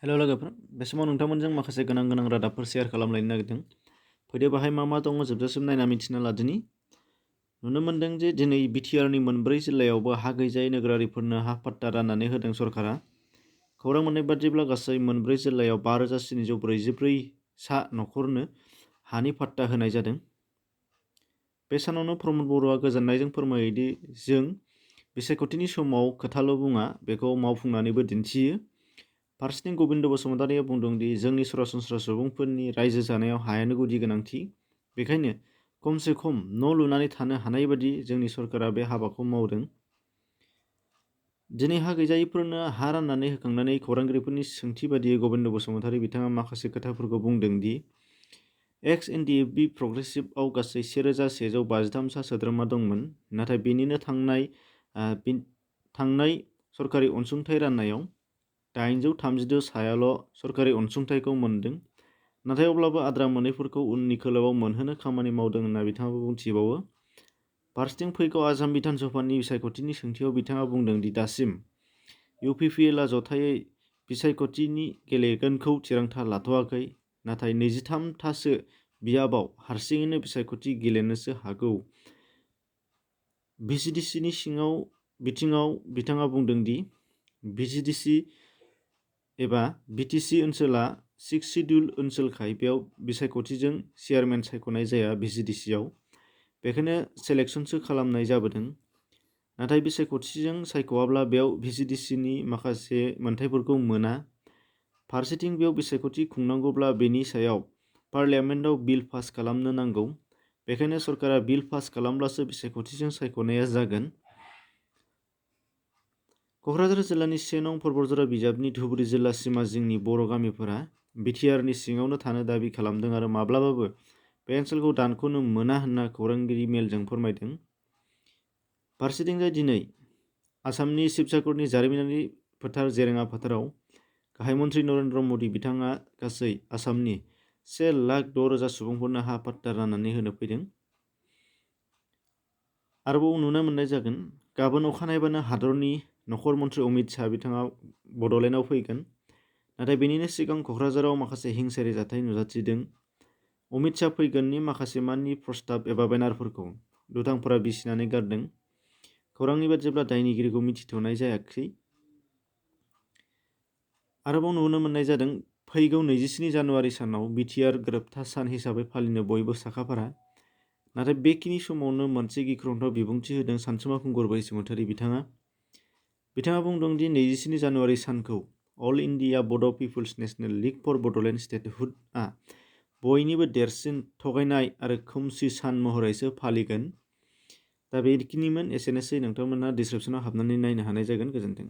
हेल' लोगोफोर, बे समाव नोंथांमोनजों माखासे गोनां रादाबफोर शेयार खालामलायनो नागिरदों। फैदो बाहाय मा दङ जोबजासिम नायना मिथिना लादिनि। नुनो मोन्दों जे दिनै बिटिआरनि मोनब्रै जिल्लायावबो हा गैजायै नोगोरारिफोरनो हा पाट्टा राननानै होदों सरकारा। खौरां मोननाय बादिब्ला गासै मोनब्रै जिल्लायाव 5,744 सा नखरनो हानि पाट्टा होनाय जादों। बे सानावनो प्रमद बर'आ गोजोननायजों फोरमायोदि जों बिसायख'थिनि समाव खोथाल' बुङा, बेखौ मावफुंनानैबो दिन्थियो। फारसेथिं गबिन्द बसुमतारिया बुंदों दि जोंनि सरासनस्रा सुबुंफोरनि रायजो जानायाव हायानो गुदि गोनांथि। बेखायनो खमसे खम न' लुनानै थानो हानाय बादि जोंनि सरकारा बे हाबाखौ मावदों। दिनै हा गैजायैफोरनो हा राननानै होखांनानै खौरांगिरिफोरनि सोंथि बादियै गबिन्द बसुमतारि बिथाङा माखासे खोथाफोरखौ बुंदों दि एक्स-एनडिएफबि प्रग्रेसिभआव गासै 1,153 सा सोद्रोमा दंमोन, नाथाय बेनिनो थांनाय सरकारि अनसुंथाइ राननायाव 836 सायाल' सरकारि अनसुंथाइखौ मोनदों। नाथाय अब्लाबो आद्रा मोनैफोरखौ उननि खोलोबाव मोनहोनो खामानि मावदों होनना बिथाङाबो बुंथिबावो। फारसेथिं फैगौ आसाम बिधान सभानि बिसायख'थिनि सोंथियाव बिथाङा बुंदों दि दासिम इउपिपिएलआ जथायै बिसायख'थिनि गेलेगोनखौ थिरांथा लाथ'वाखै, नाथाय 23 थासो बियाबाव हारसिङैनो बिसायख'थि गेलेनोसो हागौ। भिजिडिसिनि बिथिङाव बिथाङा बुंदों दि भिजिडिसि एबा बिटिसि ओनसोला 6 सिड्युल ओनसोलखाय बेयाव बिसायख'थिजों चेयारमेन सायख'नाय जाया भिजिडिसिआव, बेखायनो सेलेक्सनसो खालामनाय जाबोदों। नाथाय बिसायख'थिजों सायख'वाब्ला बेयाव भिजिडिसिनि माखासे मोनथायफोरखौ मोना। फारसेथिं बेयाव बिसायख'थि खुंनांगौब्ला बेनि सायाव पार्लियामेन्टआव बिल पास खालामनो नांगौ। बेखायनो सरकारा बिल पास खालामब्लासो बिसायख'थिजों सायख'नाया जागोन। क'क्राझार जिल्लानि 1 नं परबतजरा बिजाबनि धुबुरी जिल्ला सिमा जिंनि बर' गामिफोरा बिटिआरनि सिङावनो थानो दाबि खालामदों आरो माब्लाबाबो बे ओनसोलखौ दानख'नो मोना होनना खौरांगिरि मेलजों फोरमायदों। फारसेथिंजाय दिनै आसामनि शिबसागरनि जारिमिनारि फोथार जेरेङा फोथाराव गाहाय मन्थ्रि नरेन्द्र मदि बिथाङा गासै आसामनि 1,06,000 सुबुंफोरनो हा पाट्टा राननानै होनो फैदों। आरोबाव नुनो मोननाय जागोन गाबोन अखानायबानो हादरनि नखर मन्थ्रि अमित शाह बिथाङा बड'लेण्डआव फैगोन। नाथाय बेनिनो सिगां क'क्राझाराव माखासे हिंसायारि जाथाय नुजाथिदों। अमित शाह फैगोननि माखासे माननि प्रस्ताब एबा बेनारफोरखौ दुथांफोरा बिसिनानै गारदों। खौरांनि बादिब्ला दायनिगिरिखौ मिथिथ'नाय जायाखै। आरोबाव नुनो मोननाय जादों फैगौ 27 जानुवारि सानाव बिटिआर गोरोबथा सान हिसाबै फालिनो बयबो साखाफारा। नाथाय बेखिनि समावनो मोनसे गिख्रंथाव बिबुंथि होदों सानसुमा खुंगुर बैसोमुथियारि बिथाङा बुंदों दि 27 जानुवारि सानखौ all India Bodo' peoples national league for Bodoland स्टेटहुडआ बयनिबो देरसिन थगायनाय आरो खोमसि सान महरैसो फालिगोन। दा बेखिनिमोन, एसेनोसै। नोंथांमोनहा डिसक्रिपसनाव हाबनानै नायनो हानाय जागोन। गोजोन्थों।